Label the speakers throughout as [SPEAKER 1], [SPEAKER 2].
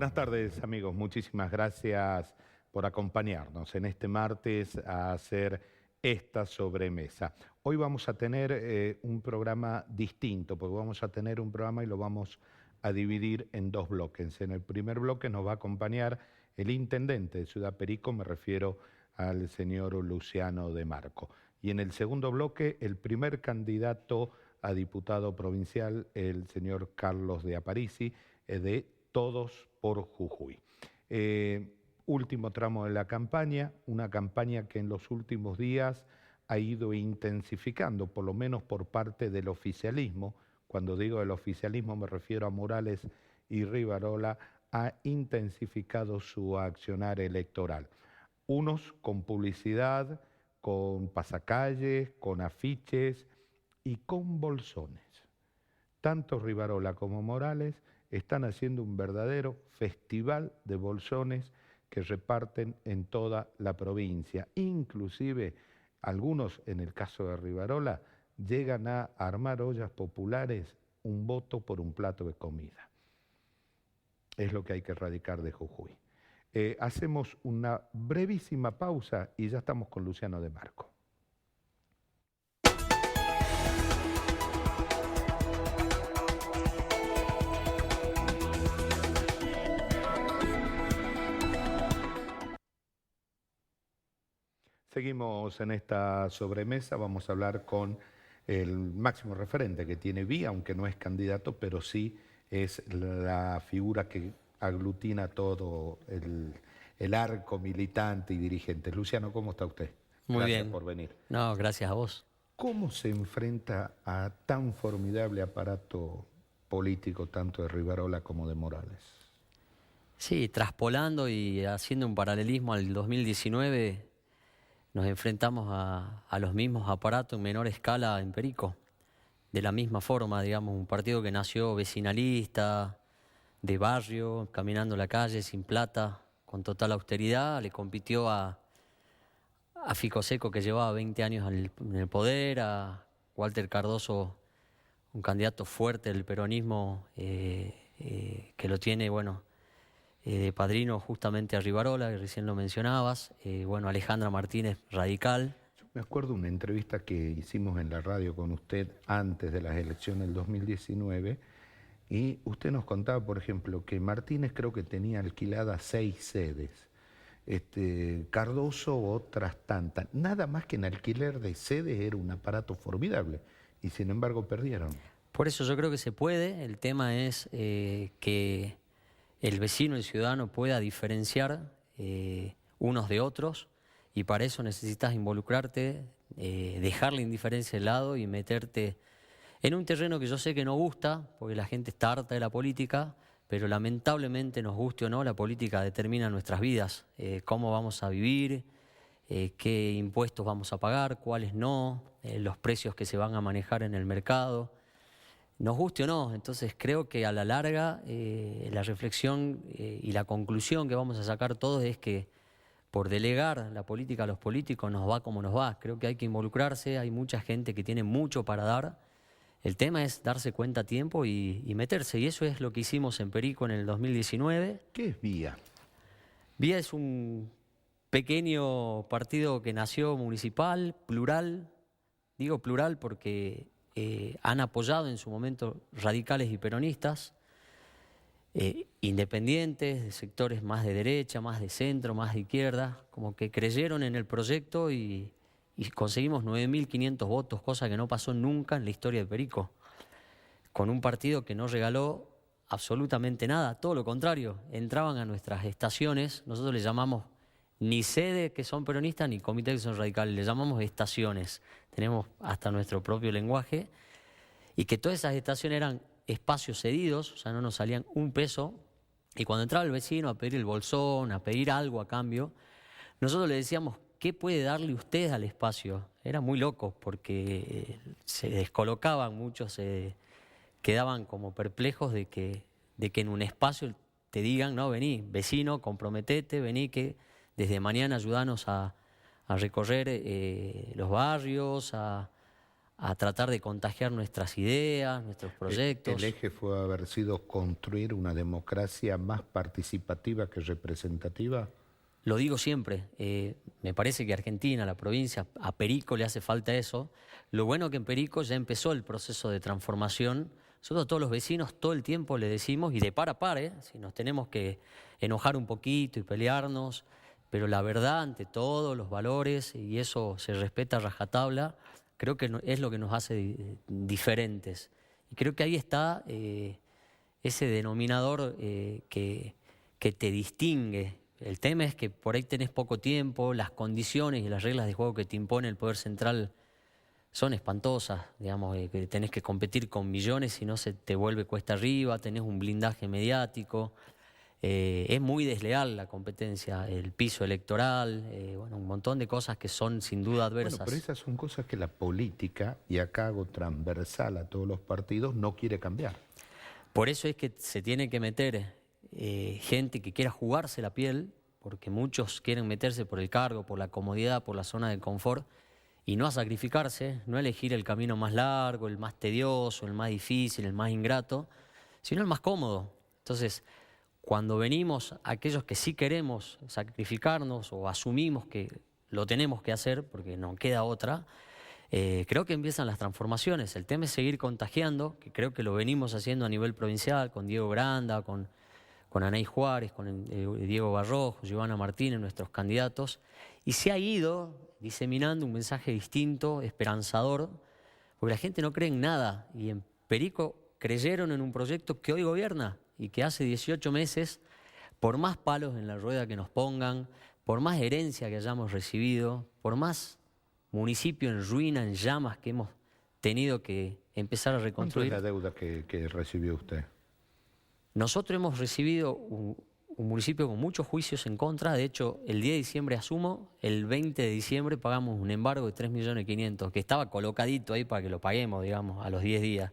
[SPEAKER 1] Buenas tardes, amigos. Muchísimas gracias por acompañarnos en este martes a hacer esta sobremesa. Hoy vamos a tener un programa distinto, porque vamos a tener un programa y lo vamos a dividir en dos bloques. En el primer bloque nos va a acompañar el intendente de Ciudad Perico, me refiero al señor Luciano de Marco. Y en el segundo bloque, el primer candidato a diputado provincial, el señor Carlos de Aparici, de Todos por Jujuy. Último tramo de la campaña, una campaña que en los últimos días ha ido intensificando, por lo menos por parte del oficialismo. Cuando digo del oficialismo me refiero a Morales y Rivarola, ha intensificado su accionar electoral. Unos con publicidad, con pasacalles, con afiches y con bolsones. Tanto Rivarola como Morales están haciendo un verdadero festival de bolsones que reparten en toda la provincia. Inclusive algunos, en el caso de Rivarola, llegan a armar ollas populares, un voto por un plato de comida. Es lo que hay que erradicar de Jujuy. Hacemos una brevísima pausa y ya estamos con Luciano de Marco. Seguimos en esta sobremesa, vamos a hablar con el máximo referente que tiene Vía, aunque no es candidato, pero sí es la figura que aglutina todo el arco militante y dirigente. Luciano, ¿cómo está usted?
[SPEAKER 2] Muy bien.
[SPEAKER 1] Gracias por venir.
[SPEAKER 2] No, gracias a vos.
[SPEAKER 1] ¿Cómo se enfrenta a tan formidable aparato político, tanto de Rivarola como de Morales?
[SPEAKER 2] Sí, traspolando y haciendo un paralelismo al 2019, nos enfrentamos a los mismos aparatos en menor escala en Perico. De la misma forma, digamos, un partido que nació vecinalista, de barrio, caminando la calle, sin plata, con total austeridad, le compitió a Fico Seco, que llevaba 20 años en el poder, a Walter Cardoso, un candidato fuerte del peronismo, que lo tiene, bueno, de padrino justamente a Rivarola, que recién lo mencionabas, bueno, Alejandra Martínez, radical.
[SPEAKER 1] Yo me acuerdo una entrevista que hicimos en la radio con usted antes de las elecciones del 2019 y usted nos contaba, por ejemplo, que Martínez creo que tenía alquiladas 6 sedes, Cardoso otras tantas. Nada más que en alquiler de sedes era un aparato formidable y sin embargo perdieron.
[SPEAKER 2] Por eso yo creo que se puede, el tema es que el vecino, el ciudadano pueda diferenciar unos de otros y para eso necesitas involucrarte, dejar la indiferencia de lado y meterte en un terreno que yo sé que no gusta, porque la gente está harta de la política, pero lamentablemente, nos guste o no, la política determina nuestras vidas, cómo vamos a vivir, qué impuestos vamos a pagar, cuáles no, los precios que se van a manejar en el mercado. Nos guste o no, entonces creo que a la larga la reflexión y la conclusión que vamos a sacar todos es que por delegar la política a los políticos nos va como nos va. Creo que hay que involucrarse, hay mucha gente que tiene mucho para dar. El tema es darse cuenta a tiempo y meterse, y eso es lo que hicimos en Perico en el 2019.
[SPEAKER 1] ¿Qué es Vía?
[SPEAKER 2] Vía es un pequeño partido que nació municipal, plural. Digo plural porque han apoyado en su momento radicales y peronistas, independientes, de sectores más de derecha, más de centro, más de izquierda, como que creyeron en el proyecto y conseguimos 9.500 votos, cosa que no pasó nunca en la historia de Perico, con un partido que no regaló absolutamente nada, todo lo contrario, entraban a nuestras estaciones, nosotros le llamamos ni sede que son peronistas ni comité que son radicales, le llamamos estaciones, tenemos hasta nuestro propio lenguaje, y que todas esas estaciones eran espacios cedidos, o sea, no nos salían un peso, y cuando entraba el vecino a pedir el bolsón, a pedir algo a cambio, nosotros le decíamos, ¿qué puede darle usted al espacio? Era muy loco porque se descolocaban, muchos se quedaban como perplejos de que en un espacio te digan, no, vení, vecino, comprometete, vení que desde mañana ayudanos a recorrer los barrios, a a tratar de contagiar nuestras ideas, nuestros proyectos.
[SPEAKER 1] El eje fue haber sido construir una democracia más participativa que representativa.
[SPEAKER 2] Lo digo siempre, me parece que Argentina, la provincia, a Perico le hace falta eso. Lo bueno que en Perico ya empezó el proceso de transformación. Nosotros a todos los vecinos todo el tiempo le decimos, y de par a par, si nos tenemos que enojar un poquito y pelearnos, pero la verdad ante todo, los valores, y eso se respeta a rajatabla, creo que es lo que nos hace diferentes. Y creo que ahí está ese denominador que te distingue. El tema es que por ahí tenés poco tiempo, las condiciones y las reglas de juego que te impone el Poder Central son espantosas, digamos, que tenés que competir con millones, si no se te vuelve cuesta arriba, tenés un blindaje mediático, es muy desleal la competencia, el piso electoral, bueno, un montón de cosas que son sin duda adversas.
[SPEAKER 1] Bueno, pero esas son cosas que la política, y acá hago transversal a todos los partidos, no quiere cambiar.
[SPEAKER 2] Por eso es que se tiene que meter gente que quiera jugarse la piel, porque muchos quieren meterse por el cargo, por la comodidad, por la zona de confort, y no a sacrificarse, no a elegir el camino más largo, el más tedioso, el más difícil, el más ingrato, sino el más cómodo. Entonces, cuando venimos aquellos que sí queremos sacrificarnos o asumimos que lo tenemos que hacer, porque no queda otra, creo que empiezan las transformaciones. El tema es seguir contagiando, que creo que lo venimos haciendo a nivel provincial, con Diego Granda, con Anaí Juárez, con Diego Barrojo, Giovanna Martínez, nuestros candidatos, y se ha ido diseminando un mensaje distinto, esperanzador, porque la gente no cree en nada, y en Perico creyeron en un proyecto que hoy gobierna y que hace 18 meses, por más palos en la rueda que nos pongan, por más herencia que hayamos recibido, por más municipio en ruina, en llamas que hemos tenido que empezar a reconstruir.
[SPEAKER 1] ¿Cuánto es la deuda que recibió usted?
[SPEAKER 2] Nosotros hemos recibido un municipio con muchos juicios en contra. De hecho, el 10 de diciembre asumo, el 20 de diciembre pagamos un embargo de 3.500.000, que estaba colocadito ahí para que lo paguemos, digamos, a los 10 días.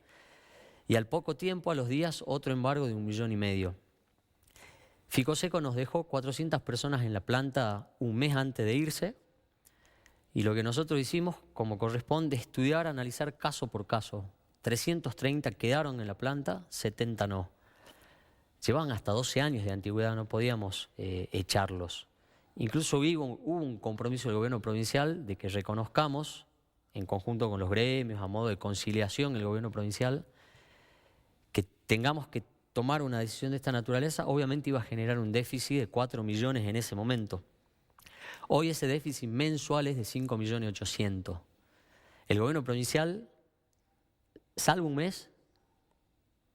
[SPEAKER 2] Y al poco tiempo, a los días, otro embargo de 1,5 millones. Ficoseco nos dejó 400 personas en la planta un mes antes de irse, y lo que nosotros hicimos, como corresponde, estudiar, analizar caso por caso. 330 quedaron en la planta, 70 no. Llevaban hasta 12 años de antigüedad, no podíamos echarlos. Incluso hubo un compromiso del gobierno provincial de que reconozcamos, en conjunto con los gremios, a modo de conciliación, el gobierno provincial, que tengamos que tomar una decisión de esta naturaleza. Obviamente iba a generar un déficit de 4 millones en ese momento. Hoy ese déficit mensual es de 5.800.000. El gobierno provincial, salvo un mes,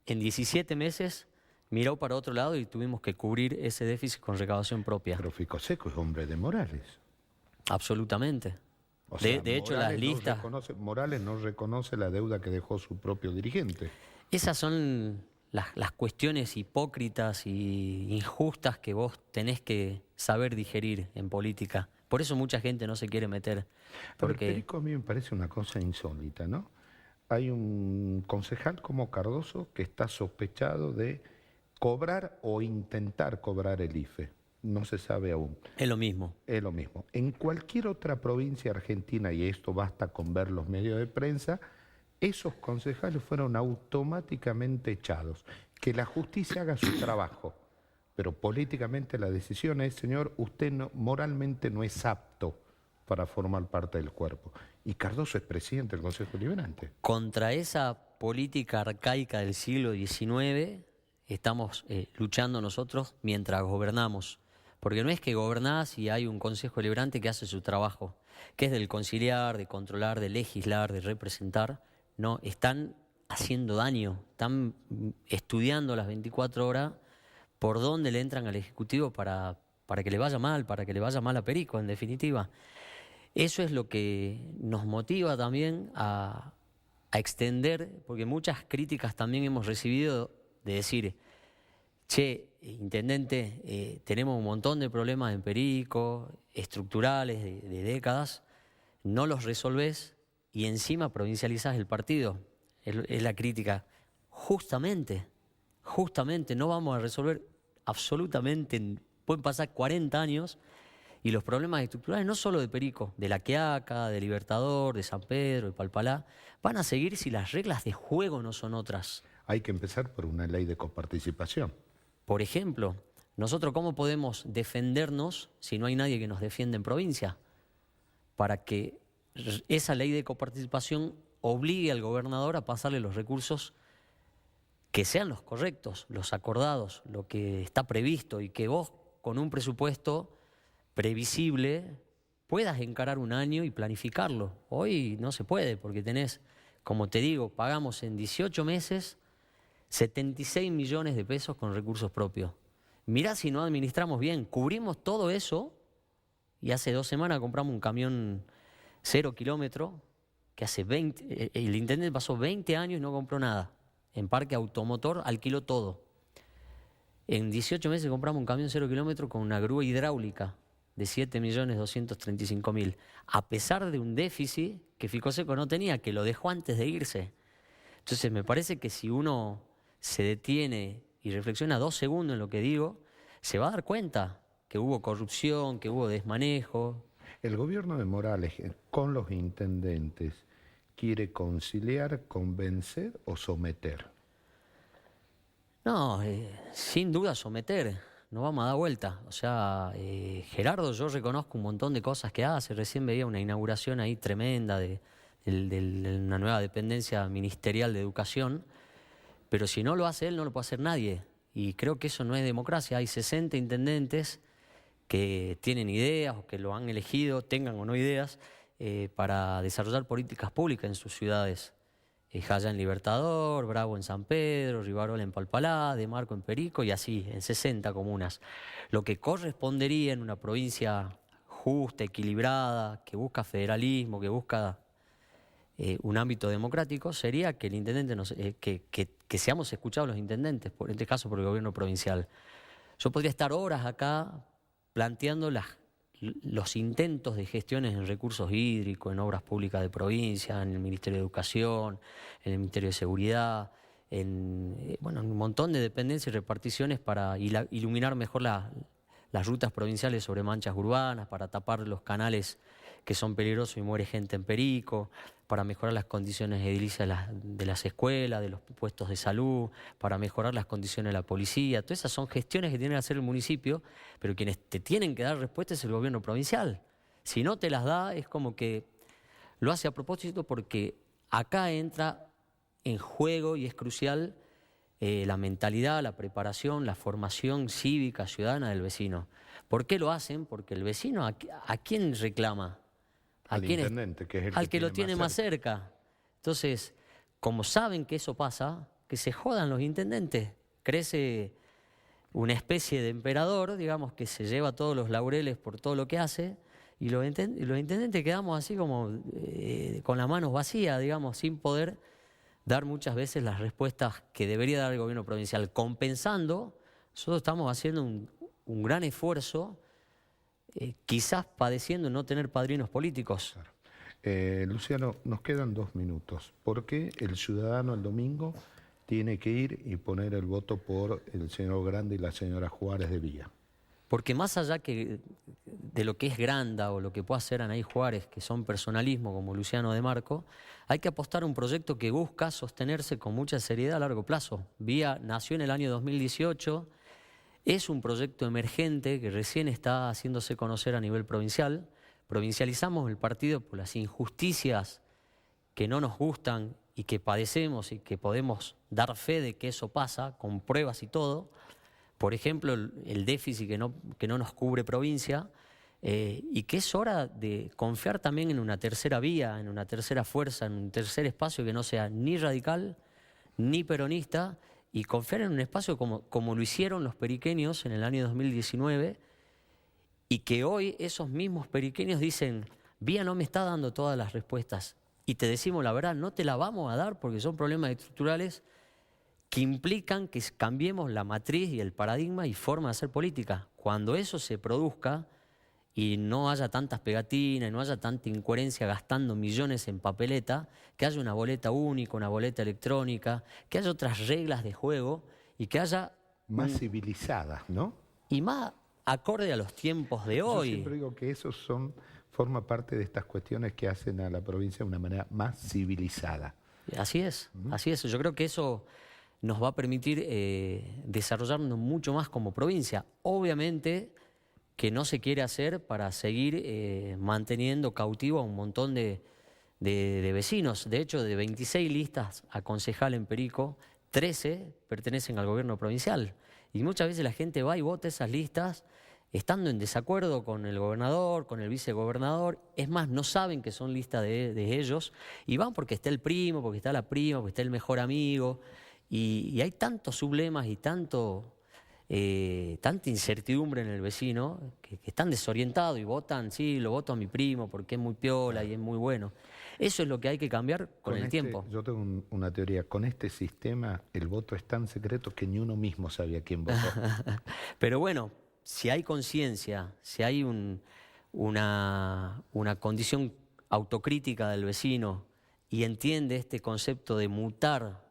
[SPEAKER 2] en 17 meses miró para otro lado y tuvimos que cubrir ese déficit con recaudación propia.
[SPEAKER 1] Pero Ficoseco es hombre de Morales.
[SPEAKER 2] Absolutamente.
[SPEAKER 1] O sea,
[SPEAKER 2] de hecho, las listas...
[SPEAKER 1] Morales no reconoce la deuda que dejó su propio dirigente.
[SPEAKER 2] Esas son las cuestiones hipócritas y injustas que vos tenés que saber digerir en política. Por eso mucha gente no se quiere meter. Porque
[SPEAKER 1] Perico a mí me parece una cosa insólita, ¿no? Hay un concejal como Cardoso que está sospechado de cobrar o intentar cobrar el IFE. No se sabe aún.
[SPEAKER 2] es lo mismo.
[SPEAKER 1] Es lo mismo. En cualquier otra provincia argentina, y esto basta con ver los medios de prensa, esos concejales fueron automáticamente echados. Que la justicia haga su trabajo, pero políticamente la decisión es, señor, usted moralmente no es apto para formar parte del cuerpo. Y Cardoso es presidente del Consejo Deliberante.
[SPEAKER 2] Contra esa política arcaica del siglo XIX estamos luchando nosotros mientras gobernamos. Porque no es que gobernás y hay un Consejo Deliberante que hace su trabajo, que es del conciliar, de controlar, de legislar, de representar. No, están haciendo daño, están estudiando las 24 horas por dónde le entran al Ejecutivo para que le vaya mal, para que le vaya mal a Perico, en definitiva. Eso es lo que nos motiva también a extender, porque muchas críticas también hemos recibido de decir, che, intendente, tenemos un montón de problemas en Perico, estructurales de décadas, no los resolvés y encima provincializás el partido. Es la crítica. Justamente, no vamos a resolver absolutamente, pueden pasar 40 años Y los problemas estructurales, no solo de Perico, de La Quiaca, de Libertador, de San Pedro, de Palpalá, van a seguir si las reglas de juego no son otras.
[SPEAKER 1] Hay que empezar por una ley de coparticipación.
[SPEAKER 2] Por ejemplo, nosotros ¿cómo podemos defendernos si no hay nadie que nos defienda en provincia? Para que esa ley de coparticipación obligue al gobernador a pasarle los recursos que sean los correctos, los acordados, lo que está previsto, y que vos con un presupuesto previsible puedas encarar un año y planificarlo. Hoy no se puede porque tenés, como te digo, pagamos en 18 meses 76 millones de pesos con recursos propios. Mirá si no administramos bien, cubrimos todo eso y hace 2 semanas compramos un camión 0 kilómetro que hace 20, el intendente pasó 20 años y no compró nada. En Parque Automotor alquiló todo. En 18 meses compramos un camión 0 kilómetro con una grúa hidráulica de 7.235.000, a pesar de un déficit que Ficoseco no tenía, que lo dejó antes de irse. Entonces me parece que si uno se detiene y reflexiona 2 segundos en lo que digo, se va a dar cuenta que hubo corrupción, que hubo desmanejo.
[SPEAKER 1] El gobierno de Morales con los intendentes quiere conciliar, convencer o someter.
[SPEAKER 2] No, sin duda someter, no vamos a dar vuelta. O sea, Gerardo, yo reconozco un montón de cosas que hace. Recién veía una inauguración ahí tremenda de una nueva dependencia ministerial de educación, pero si no lo hace él, no lo puede hacer nadie. Y creo que eso no es democracia. Hay 60 intendentes que tienen ideas o que lo han elegido, tengan o no ideas, para desarrollar políticas públicas en sus ciudades. Jaya en Libertador, Bravo en San Pedro, Rivarola en Palpalá, De Marco en Perico y así, en 60 comunas. Lo que correspondería en una provincia justa, equilibrada, que busca federalismo, que busca un ámbito democrático, sería que el intendente que seamos escuchados los intendentes, en este caso por el gobierno provincial. Yo podría estar horas acá planteando los intentos de gestiones en recursos hídricos, en obras públicas de provincia, en el Ministerio de Educación, en el Ministerio de Seguridad, en un montón de dependencias y reparticiones para iluminar mejor las rutas provinciales sobre manchas urbanas, para tapar los canales que son peligrosos y muere gente en Perico, para mejorar las condiciones edilicias de las escuelas, de los puestos de salud, para mejorar las condiciones de la policía. Todas esas son gestiones que tiene que hacer el municipio, pero quienes te tienen que dar respuesta es el gobierno provincial. Si no te las da, es como que lo hace a propósito, porque acá entra en juego y es crucial la mentalidad, la preparación, la formación cívica, ciudadana del vecino. ¿Por qué lo hacen? Porque el vecino, ¿a quién reclama?
[SPEAKER 1] Al intendente, que es el
[SPEAKER 2] al que lo tiene más cerca. Entonces, como saben que eso pasa, que se jodan los intendentes. Crece una especie de emperador, digamos, que se lleva todos los laureles por todo lo que hace, y los intendentes quedamos así como con las manos vacías, digamos, sin poder dar muchas veces las respuestas que debería dar el gobierno provincial. Compensando, nosotros estamos haciendo un gran esfuerzo, quizás padeciendo no tener padrinos políticos.
[SPEAKER 1] Claro. Luciano, nos quedan 2 minutos. ¿Por qué el ciudadano el domingo tiene que ir y poner el voto por el señor Granda y la señora Juárez de Villa?
[SPEAKER 2] Porque más allá de lo que es Granda o lo que pueda hacer Anaí Juárez, que son personalismo como Luciano de Marco, hay que apostar a un proyecto que busca sostenerse con mucha seriedad a largo plazo. Villa nació en el año 2018, es un proyecto emergente que recién está haciéndose conocer a nivel provincial. Provincializamos el partido por las injusticias que no nos gustan y que padecemos y que podemos dar fe de que eso pasa, con pruebas y todo. Por ejemplo, el déficit que no nos cubre provincia, y que es hora de confiar también en una tercera vía, en una tercera fuerza, en un tercer espacio que no sea ni radical ni peronista, y confiar en un espacio como lo hicieron los periqueños en el año 2019, y que hoy esos mismos periqueños dicen: Vía no me está dando todas las respuestas, y te decimos la verdad, no te la vamos a dar porque son problemas estructurales que implican que cambiemos la matriz y el paradigma y forma de hacer política. Cuando eso se produzca y no haya tantas pegatinas, y no haya tanta incoherencia gastando millones en papeleta, que haya una boleta única, una boleta electrónica, que haya otras reglas de juego y que haya...
[SPEAKER 1] Más civilizadas, ¿no?
[SPEAKER 2] Y más acorde a los tiempos de
[SPEAKER 1] Yo
[SPEAKER 2] hoy.
[SPEAKER 1] siempre digo que eso forma parte de estas cuestiones que hacen a la provincia de una manera más civilizada.
[SPEAKER 2] Así es, así es. Yo creo que eso nos va a permitir desarrollarnos mucho más como provincia. Obviamente que no se quiere hacer para seguir manteniendo cautivo a un montón de vecinos. De hecho, de 26 listas a concejal en Perico, 13 pertenecen al gobierno provincial. Y muchas veces la gente va y vota esas listas estando en desacuerdo con el gobernador, con el vicegobernador. Es más, no saben que son listas de ellos y van porque está el primo, porque está la prima, porque está el mejor amigo. Y hay tantos sublemas y tanta incertidumbre en el vecino que están desorientados y votan, sí, lo voto a mi primo porque es muy piola y es muy bueno. Eso es lo que hay que cambiar con el tiempo.
[SPEAKER 1] Yo tengo una teoría. Con este sistema el voto es tan secreto que ni uno mismo sabía quién votó.
[SPEAKER 2] Pero bueno, si hay conciencia, si hay una condición autocrítica del vecino y entiende este concepto de mutar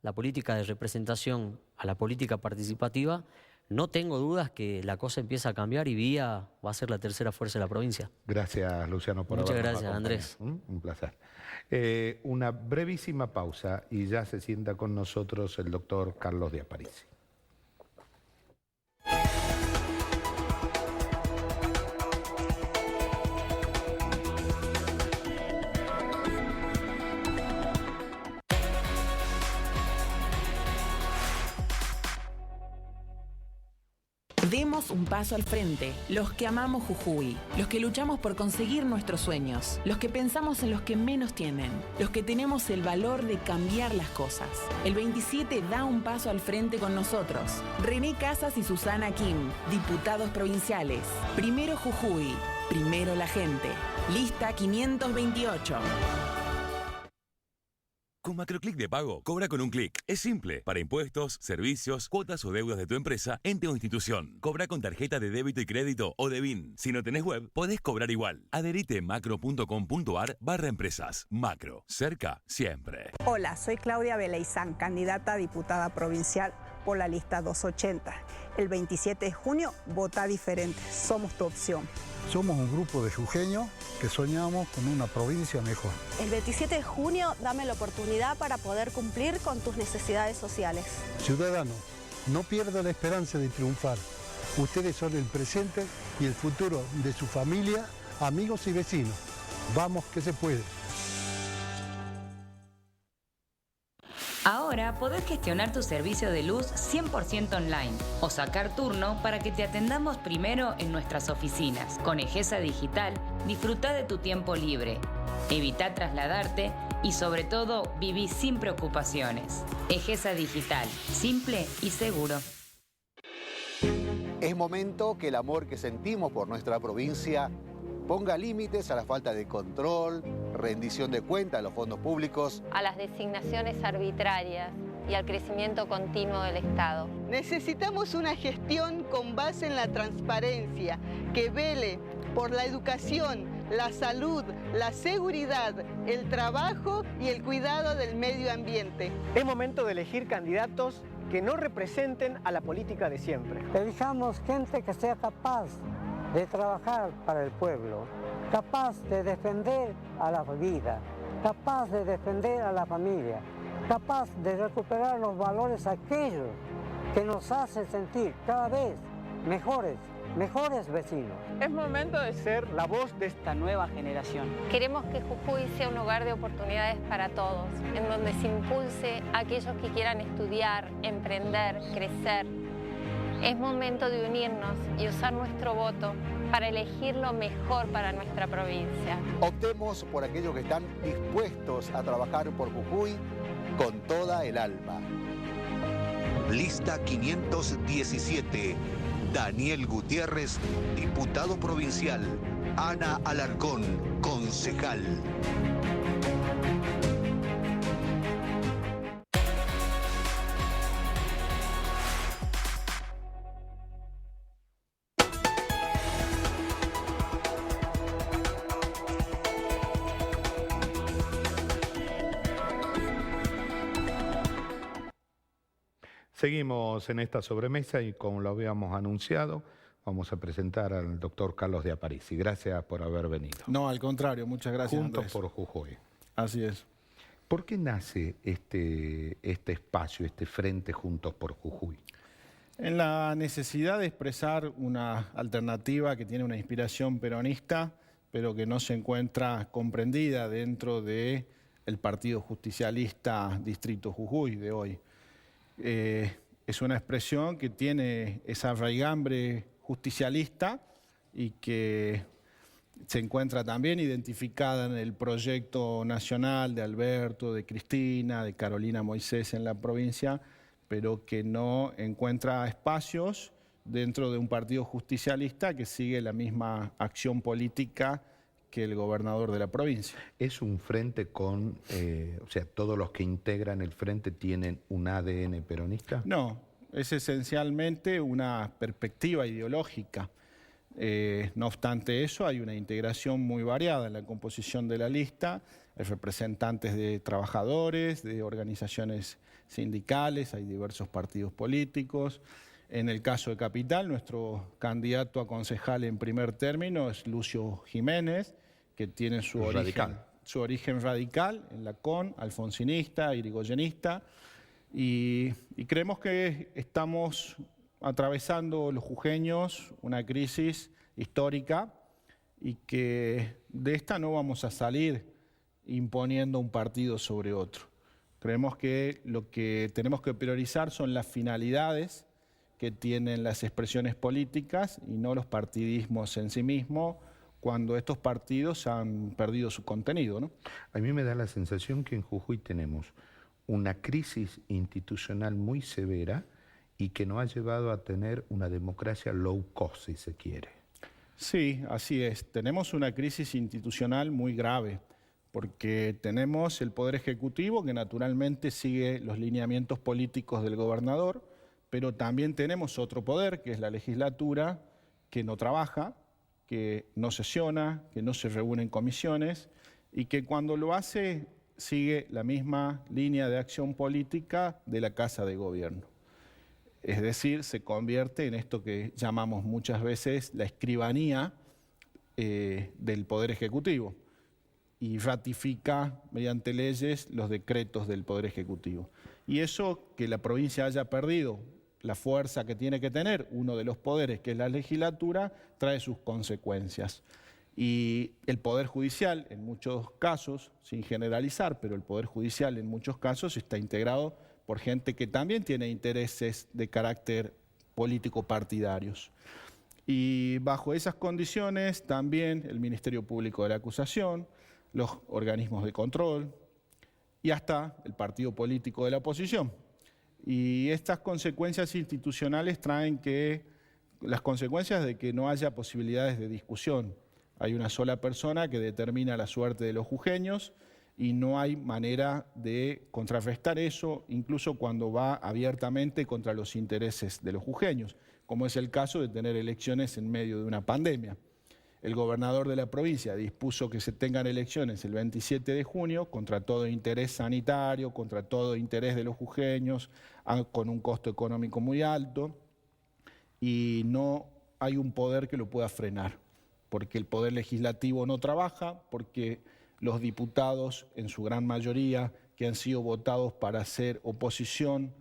[SPEAKER 2] la política de representación a la política participativa, no tengo dudas que la cosa empieza a cambiar y Vía va a ser la tercera fuerza de la provincia.
[SPEAKER 1] Gracias, Luciano, por
[SPEAKER 2] Muchas
[SPEAKER 1] habernos
[SPEAKER 2] gracias, Andrés.
[SPEAKER 1] Un placer. Una brevísima pausa y ya se sienta con nosotros el doctor Carlos de Aparici.
[SPEAKER 3] Demos un paso al frente, los que amamos Jujuy, los que luchamos por conseguir nuestros sueños, los que pensamos en los que menos tienen, los que tenemos el valor de cambiar las cosas. El 27 da un paso al frente con nosotros. René Casas y Susana Kim, diputados provinciales. Primero Jujuy, primero la gente. Lista 528.
[SPEAKER 4] Con Macroclick de pago, cobra con un clic. Es simple. Para impuestos, servicios, cuotas o deudas de tu empresa, ente o institución. Cobra con tarjeta de débito y crédito o de BIN. Si no tenés web, podés cobrar igual. Adherite macro.com.ar/empresas. Macro. Cerca, siempre.
[SPEAKER 5] Hola, soy Claudia Beleizán, candidata a diputada provincial por la lista 280. El 27 de junio, vota diferente. Somos tu opción.
[SPEAKER 6] Somos un grupo de jujeños que soñamos con una provincia mejor.
[SPEAKER 7] El 27 de junio, dame la oportunidad para poder cumplir con tus necesidades sociales.
[SPEAKER 6] Ciudadano, no pierda la esperanza de triunfar. Ustedes son el presente y el futuro de su familia, amigos y vecinos. Vamos que se puede.
[SPEAKER 8] Ahora podés gestionar tu servicio de luz 100% online o sacar turno para que te atendamos primero en nuestras oficinas. Con Egesa Digital, disfruta de tu tiempo libre, evita trasladarte y sobre todo viví sin preocupaciones. Egesa Digital, simple y seguro.
[SPEAKER 9] Es momento que el amor que sentimos por nuestra provincia ponga límites a la falta de control, rendición de cuentas de los fondos públicos,
[SPEAKER 10] a las designaciones arbitrarias y al crecimiento continuo del Estado.
[SPEAKER 11] Necesitamos una gestión con base en la transparencia, que vele por la educación, la salud, la seguridad, el trabajo y el cuidado del medio ambiente.
[SPEAKER 12] Es momento de elegir candidatos que no representen a la política de siempre.
[SPEAKER 13] Elijamos gente que sea capaz de trabajar para el pueblo, capaz de defender a la vida, capaz de defender a la familia, capaz de recuperar los valores aquellos que nos hacen sentir cada vez mejores vecinos.
[SPEAKER 12] Es momento de ser la voz de esta nueva generación.
[SPEAKER 10] Queremos que Jujuy sea un lugar de oportunidades para todos, en donde se impulse a aquellos que quieran estudiar, emprender, crecer. Es momento de unirnos y usar nuestro voto para elegir lo mejor para nuestra provincia.
[SPEAKER 9] Optemos por aquellos que están dispuestos a trabajar por Jujuy con toda el alma.
[SPEAKER 14] Lista 517. Daniel Gutiérrez, diputado provincial. Ana Alarcón, concejal.
[SPEAKER 1] Seguimos en esta sobremesa y como lo habíamos anunciado, vamos a presentar al doctor Carlos de Aparici. Gracias por haber venido.
[SPEAKER 15] No, al contrario, muchas gracias,
[SPEAKER 1] Juntos
[SPEAKER 15] Andrés.
[SPEAKER 1] por Jujuy.
[SPEAKER 15] Así es.
[SPEAKER 1] ¿Por qué nace este espacio, este Frente Juntos por Jujuy?
[SPEAKER 15] En la necesidad de expresar una alternativa que tiene una inspiración peronista, pero que no se encuentra comprendida dentro del Partido Justicialista Distrito Jujuy de hoy. Es una expresión que tiene esa raigambre justicialista y que se encuentra también identificada en el proyecto nacional de Alberto, de Cristina, de Carolina Moisés en la provincia, pero que no encuentra espacios dentro de un partido justicialista que sigue la misma acción política que el gobernador de la provincia.
[SPEAKER 1] ¿Es un frente con, o sea, todos los que integran el frente tienen un ADN peronista?
[SPEAKER 15] No, es esencialmente una perspectiva ideológica. No obstante eso, hay una integración muy variada en la composición de la lista. Hay representantes de trabajadores, de organizaciones sindicales, hay diversos partidos políticos. En el caso de Capital, nuestro candidato a concejal en primer término es Lucio Jiménez, que tiene su origen radical en la CON, alfonsinista, irigoyenista, y creemos que estamos atravesando los jujeños una crisis histórica y que de esta no vamos a salir imponiendo un partido sobre otro. Creemos que lo que tenemos que priorizar son las finalidades que tienen las expresiones políticas y no los partidismos en sí mismos, cuando estos partidos han perdido su contenido, ¿no?
[SPEAKER 1] A mí me da la sensación que en Jujuy tenemos una crisis institucional muy severa y que nos ha llevado a tener una democracia low cost, si se quiere.
[SPEAKER 15] Sí, así es. Tenemos una crisis institucional muy grave, porque tenemos el Poder Ejecutivo, que naturalmente sigue los lineamientos políticos del gobernador, pero también tenemos otro poder, que es la legislatura, que no trabaja, que no sesiona, que no se reúne en comisiones y que cuando lo hace sigue la misma línea de acción política de la Casa de Gobierno. Es decir, se convierte en esto que llamamos muchas veces la escribanía del Poder Ejecutivo y ratifica mediante leyes los decretos del Poder Ejecutivo. Y eso, que la provincia haya perdido la fuerza que tiene que tener uno de los poderes, que es la legislatura, trae sus consecuencias. Y el Poder Judicial, en muchos casos, sin generalizar, pero el Poder Judicial en muchos casos está integrado por gente que también tiene intereses de carácter político partidarios. Y bajo esas condiciones también el Ministerio Público de la Acusación, los organismos de control y hasta el partido político de la oposición. Y estas consecuencias institucionales traen las consecuencias de que no haya posibilidades de discusión. Hay una sola persona que determina la suerte de los jujeños y no hay manera de contrarrestar eso, incluso cuando va abiertamente contra los intereses de los jujeños, como es el caso de tener elecciones en medio de una pandemia. El gobernador de la provincia dispuso que se tengan elecciones el 27 de junio contra todo interés sanitario, contra todo interés de los jujeños, con un costo económico muy alto, y no hay un poder que lo pueda frenar, porque el poder legislativo no trabaja, porque los diputados, en su gran mayoría, que han sido votados para hacer oposición,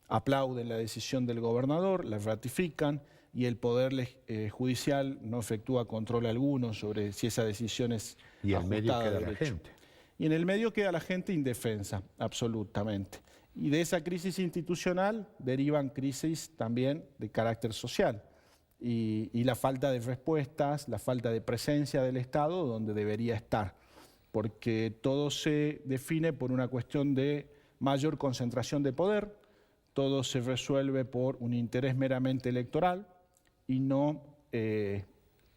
[SPEAKER 15] aplauden la decisión del gobernador, la ratifican, y el Poder Judicial no efectúa control alguno sobre si esa decisión es ajustada.
[SPEAKER 1] Y en medio queda la gente.
[SPEAKER 15] Y en el medio queda la gente indefensa, absolutamente. Y de esa crisis institucional derivan crisis también de carácter social. Y la falta de respuestas, la falta de presencia del Estado donde debería estar. Porque todo se define por una cuestión de mayor concentración de poder, todo se resuelve por un interés meramente electoral y no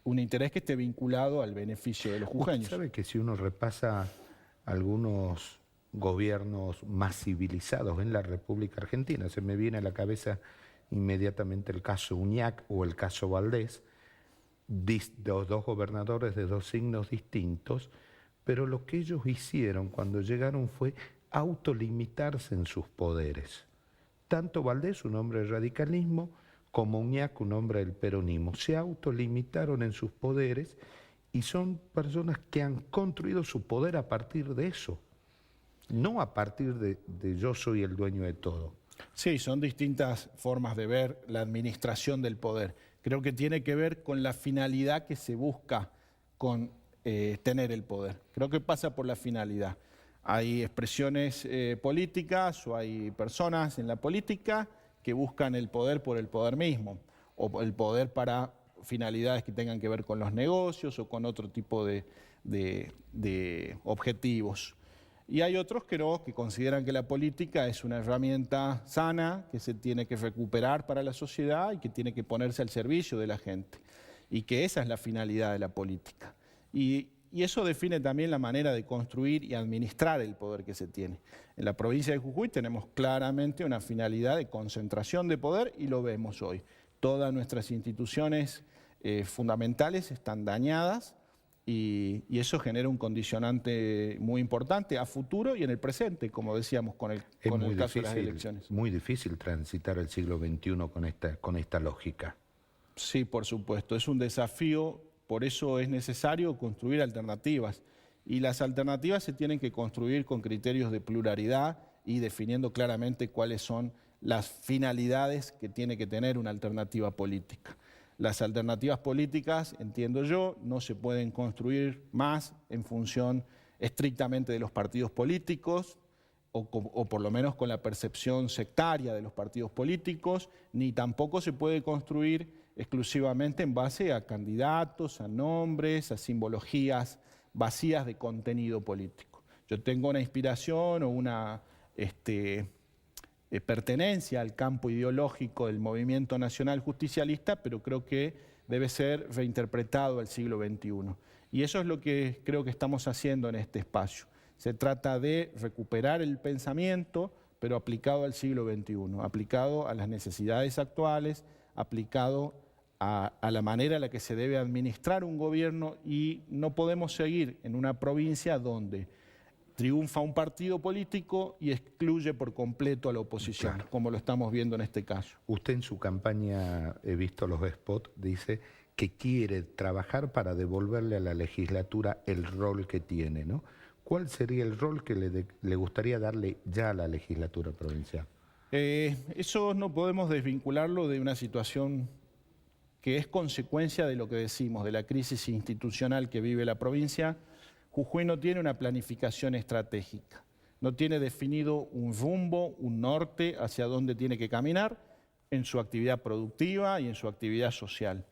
[SPEAKER 15] un interés que esté vinculado al beneficio de los jujeños.
[SPEAKER 1] ¿Usted sabe que si uno repasa algunos gobiernos más civilizados en la República Argentina, se me viene a la cabeza inmediatamente el caso Uñac o el caso Valdés, los dos gobernadores de dos signos distintos, pero lo que ellos hicieron cuando llegaron fue autolimitarse en sus poderes. Tanto Valdés, un hombre de radicalismo, como Uñac, un hombre del peronismo. Se autolimitaron en sus poderes y son personas que han construido su poder a partir de eso, no a partir de yo soy el dueño de todo.
[SPEAKER 15] Sí, son distintas formas de ver la administración del poder. Creo que tiene que ver con la finalidad que se busca con tener el poder. Creo que pasa por la finalidad. Hay expresiones políticas o hay personas en la política que buscan el poder por el poder mismo, o el poder para finalidades que tengan que ver con los negocios o con otro tipo de objetivos. Y hay otros que no, que consideran que la política es una herramienta sana, que se tiene que recuperar para la sociedad y que tiene que ponerse al servicio de la gente. Y que esa es la finalidad de la política. Y eso define también la manera de construir y administrar el poder que se tiene. En la provincia de Jujuy tenemos claramente una finalidad de concentración de poder y lo vemos hoy. Todas nuestras instituciones fundamentales están dañadas y eso genera un condicionante muy importante a futuro y en el presente, como decíamos con el caso de las elecciones.
[SPEAKER 1] Es muy difícil transitar el siglo XXI con esta lógica.
[SPEAKER 15] Sí, por supuesto, es un desafío. Por eso es necesario construir alternativas y las alternativas se tienen que construir con criterios de pluralidad y definiendo claramente cuáles son las finalidades que tiene que tener una alternativa política. Las alternativas políticas, entiendo yo, no se pueden construir más en función estrictamente de los partidos políticos o por lo menos con la percepción sectaria de los partidos políticos, ni tampoco se puede construir exclusivamente en base a candidatos, a nombres, a simbologías vacías de contenido político. Yo tengo una inspiración o una pertenencia al campo ideológico del movimiento nacional justicialista, pero creo que debe ser reinterpretado al siglo XXI. Y eso es lo que creo que estamos haciendo en este espacio. Se trata de recuperar el pensamiento, pero aplicado al siglo XXI, aplicado a las necesidades actuales, aplicado a la manera en la que se debe administrar un gobierno y no podemos seguir en una provincia donde triunfa un partido político y excluye por completo a la oposición, claro, como lo estamos viendo en este caso.
[SPEAKER 1] Usted en su campaña, he visto los spots, dice que quiere trabajar para devolverle a la legislatura el rol que tiene, ¿no? ¿Cuál sería el rol que le gustaría darle ya a la legislatura provincial?
[SPEAKER 15] Eso no podemos desvincularlo de una situación que es consecuencia de lo que decimos, de la crisis institucional que vive la provincia. Jujuy no tiene una planificación estratégica, no tiene definido un rumbo, un norte hacia dónde tiene que caminar en su actividad productiva y en su actividad social,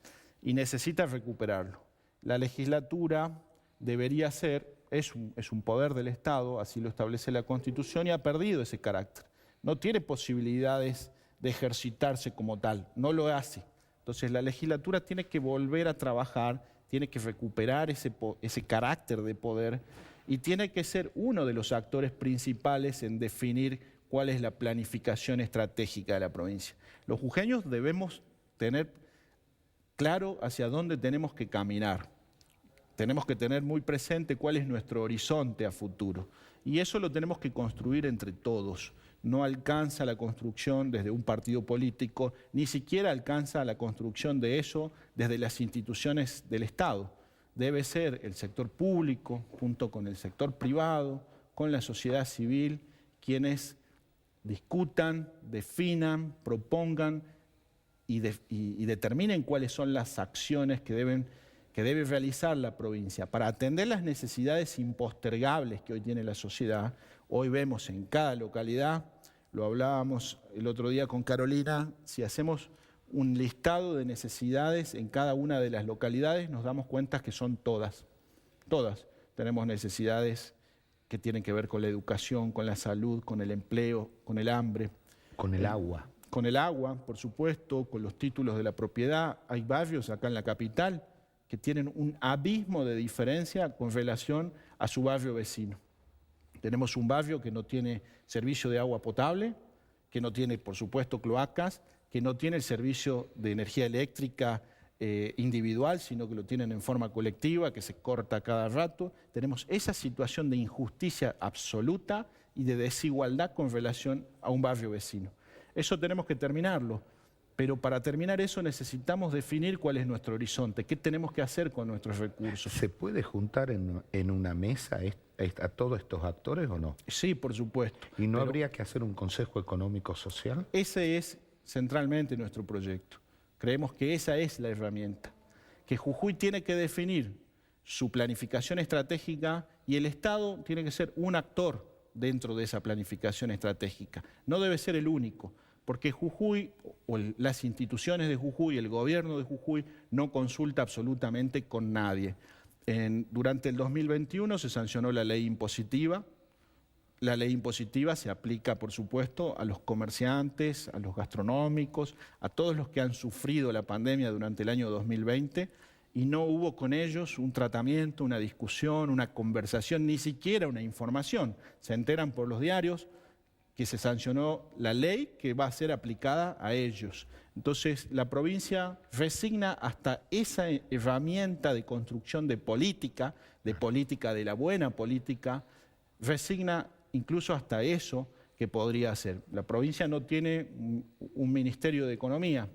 [SPEAKER 15] y necesita recuperarlo. La legislatura debería ser, es un poder del Estado, así lo establece la Constitución, y ha perdido ese carácter. No tiene posibilidades de ejercitarse como tal, no lo hace. Entonces la legislatura tiene que volver a trabajar, tiene que recuperar ese carácter de poder y tiene que ser uno de los actores principales en definir cuál es la planificación estratégica de la provincia. Los jujeños debemos tener claro hacia dónde tenemos que caminar. Tenemos que tener muy presente cuál es nuestro horizonte a futuro. Y eso lo tenemos que construir entre todos. No alcanza la construcción desde un partido político, ni siquiera alcanza la construcción de eso desde las instituciones del Estado. Debe ser el sector público, junto con el sector privado, con la sociedad civil, quienes discutan, definan, propongan y determinen cuáles son las acciones que debe realizar la provincia para atender las necesidades impostergables que hoy tiene la sociedad. Hoy vemos en cada localidad, lo hablábamos el otro día con Carolina, si hacemos un listado de necesidades en cada una de las localidades, nos damos cuenta que son todas. Tenemos necesidades que tienen que ver con la educación, con la salud, con el empleo, con el hambre.
[SPEAKER 1] Con el agua.
[SPEAKER 15] Con el agua, por supuesto, con los títulos de la propiedad. Hay barrios acá en la capital que tienen un abismo de diferencia con relación a su barrio vecino. Tenemos un barrio que no tiene servicio de agua potable, que no tiene, por supuesto, cloacas, que no tiene el servicio de energía eléctrica individual, sino que lo tienen en forma colectiva, que se corta cada rato. Tenemos esa situación de injusticia absoluta y de desigualdad con relación a un barrio vecino. Eso tenemos que terminarlo, Pero para terminar eso necesitamos definir cuál es nuestro horizonte, qué tenemos que hacer con nuestros recursos.
[SPEAKER 1] ¿Se puede juntar en una mesa a todos estos actores o no?
[SPEAKER 15] Sí, por supuesto.
[SPEAKER 1] ¿Y no habría que hacer un Consejo Económico Social?
[SPEAKER 15] Ese es centralmente nuestro proyecto. Creemos que esa es la herramienta, que Jujuy tiene que definir su planificación estratégica y el Estado tiene que ser un actor dentro de esa planificación estratégica. No debe ser el único, porque Jujuy, o las instituciones de Jujuy, el gobierno de Jujuy, no consulta absolutamente con nadie. Durante el 2021 se sancionó la ley impositiva. La ley impositiva se aplica, por supuesto, a los comerciantes, a los gastronómicos, a todos los que han sufrido la pandemia durante el año 2020, y no hubo con ellos un tratamiento, una discusión, una conversación, ni siquiera una información. Se enteran por los diarios que se sancionó la ley que va a ser aplicada a ellos. Entonces, la provincia resigna hasta esa herramienta de construcción de política de la buena política, resigna incluso hasta eso que podría hacer. La provincia no tiene un Ministerio de Economía,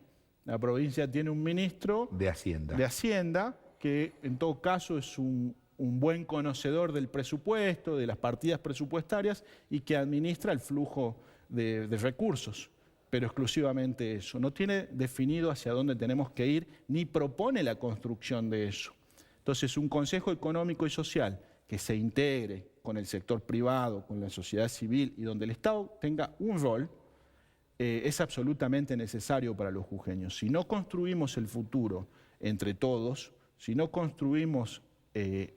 [SPEAKER 15] la provincia tiene un ministro
[SPEAKER 1] de
[SPEAKER 15] Hacienda, que en todo caso es un buen conocedor del presupuesto, de las partidas presupuestarias y que administra el flujo de recursos, pero exclusivamente eso. No tiene definido hacia dónde tenemos que ir ni propone la construcción de eso. Entonces, un Consejo Económico y Social que se integre con el sector privado, con la sociedad civil y donde el Estado tenga un rol, es absolutamente necesario para los jujeños. Si no construimos el futuro entre todos, si no construimos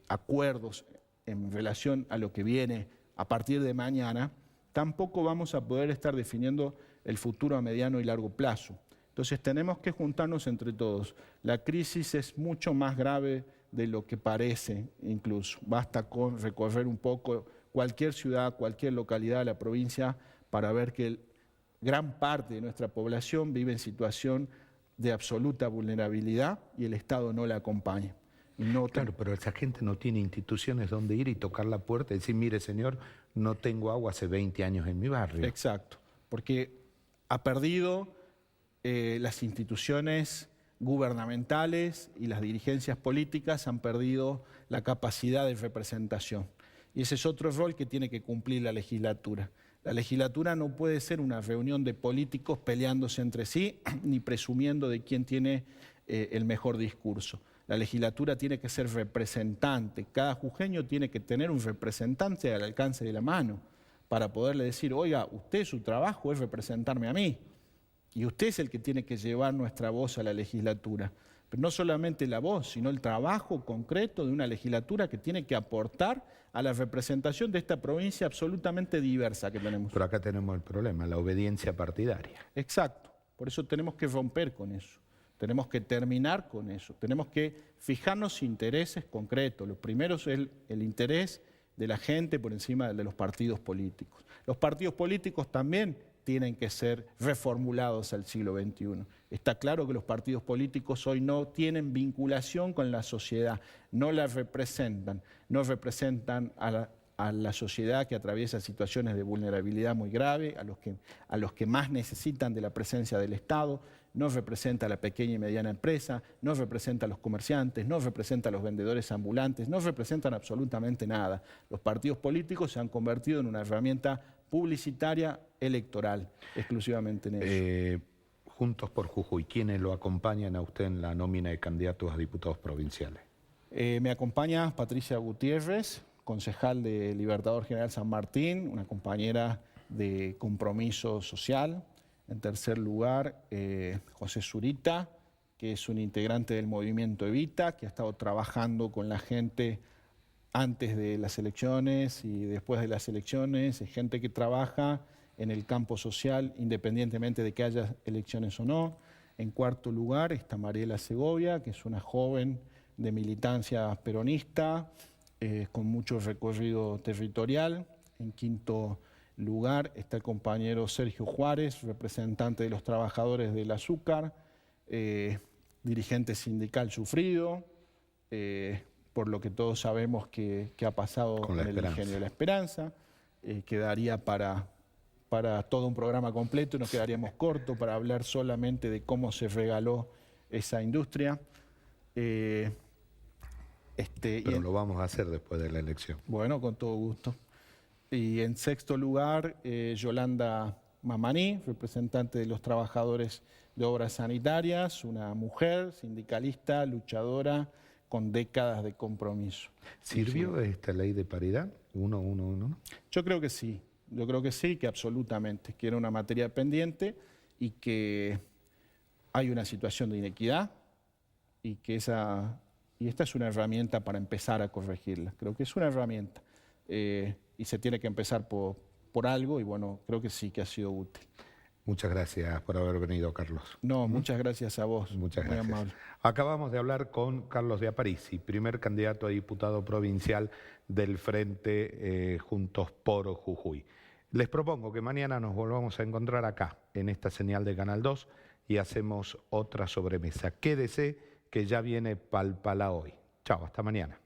[SPEAKER 15] acuerdos en relación a lo que viene a partir de mañana, tampoco vamos a poder estar definiendo el futuro a mediano y largo plazo. Entonces tenemos que juntarnos entre todos. La crisis es mucho más grave de lo que parece incluso. Basta con recorrer un poco cualquier ciudad, cualquier localidad de la provincia para ver que gran parte de nuestra población vive en situación de absoluta vulnerabilidad y el Estado no la acompaña.
[SPEAKER 1] Claro, pero esa gente no tiene instituciones donde ir y tocar la puerta y decir, mire señor, no tengo agua hace 20 años en mi barrio.
[SPEAKER 15] Exacto, porque ha perdido las instituciones gubernamentales y las dirigencias políticas han perdido la capacidad de representación. Y ese es otro rol que tiene que cumplir la legislatura. La legislatura no puede ser una reunión de políticos peleándose entre sí ni presumiendo de quién tiene el mejor discurso. La legislatura tiene que ser representante. Cada jujeño tiene que tener un representante al alcance de la mano para poderle decir, oiga, usted su trabajo es representarme a mí y usted es el que tiene que llevar nuestra voz a la legislatura. Pero no solamente la voz, sino el trabajo concreto de una legislatura que tiene que aportar a la representación de esta provincia absolutamente diversa que tenemos.
[SPEAKER 1] Pero acá tenemos el problema, la obediencia partidaria.
[SPEAKER 15] Exacto, por eso tenemos que romper con eso. Tenemos que terminar con eso, tenemos que fijarnos intereses concretos. Lo primero es el interés de la gente por encima de los partidos políticos. Los partidos políticos también tienen que ser reformulados al siglo XXI. Está claro que los partidos políticos hoy no tienen vinculación con la sociedad, no la representan, no representan a la sociedad que atraviesa situaciones de vulnerabilidad muy grave, a los que más necesitan de la presencia del Estado, no representa a la pequeña y mediana empresa, no representa a los comerciantes, no representa a los vendedores ambulantes, no representan absolutamente nada. Los partidos políticos se han convertido en una herramienta publicitaria electoral, exclusivamente en eso.
[SPEAKER 1] Juntos por Jujuy, ¿quiénes lo acompañan a usted en la nómina de candidatos a diputados provinciales?
[SPEAKER 15] Me acompaña Patricia Gutiérrez, concejal de Libertador General San Martín, una compañera de Compromiso Social. En tercer lugar, José Zurita, que es un integrante del movimiento Evita, que ha estado trabajando con la gente antes de las elecciones y después de las elecciones. Es gente que trabaja en el campo social independientemente de que haya elecciones o no. En cuarto lugar está Mariela Segovia, que es una joven de militancia peronista, con mucho recorrido territorial. En quinto lugar está el compañero Sergio Juárez, representante de los trabajadores del azúcar, dirigente sindical sufrido, por lo que todos sabemos que ha pasado con el ingenio de La Esperanza. Quedaría para para todo un programa completo y nos quedaríamos cortos para hablar solamente de cómo se regaló esa industria.
[SPEAKER 1] Pero lo vamos a hacer después de la elección.
[SPEAKER 15] Bueno, con todo gusto. Y en sexto lugar, Yolanda Mamaní, representante de los trabajadores de obras sanitarias, una mujer sindicalista, luchadora, con décadas de compromiso.
[SPEAKER 1] ¿Sirvió esta ley de paridad? 1-1-1.
[SPEAKER 15] Yo creo que sí, que absolutamente, que era una materia pendiente y que hay una situación de inequidad y que esta es una herramienta para empezar a corregirla. Creo que es una herramienta y se tiene que empezar por algo y bueno, creo que sí que ha sido útil.
[SPEAKER 1] Muchas gracias por haber venido, Carlos.
[SPEAKER 15] No, muchas gracias a vos.
[SPEAKER 1] Muchas gracias.
[SPEAKER 15] Muy amable.
[SPEAKER 1] Acabamos de hablar con Carlos de Aparici, primer candidato a diputado provincial del Frente Juntos por Jujuy. Les propongo que mañana nos volvamos a encontrar acá, en esta señal de Canal 2, y hacemos otra sobremesa. Quédese, que ya viene Palpala hoy. Chao, hasta mañana.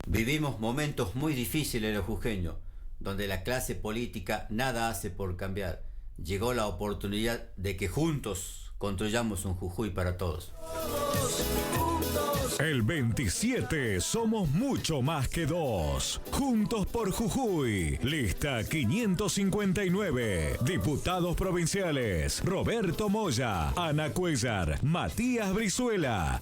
[SPEAKER 16] Vivimos momentos muy difíciles en los jujeños, donde la clase política nada hace por cambiar. Llegó la oportunidad de que juntos construyamos un Jujuy para todos.
[SPEAKER 17] El 27 somos mucho más que dos. Juntos por Jujuy. Lista 559. Diputados provinciales: Roberto Moya, Ana Cuellar, Matías Brizuela.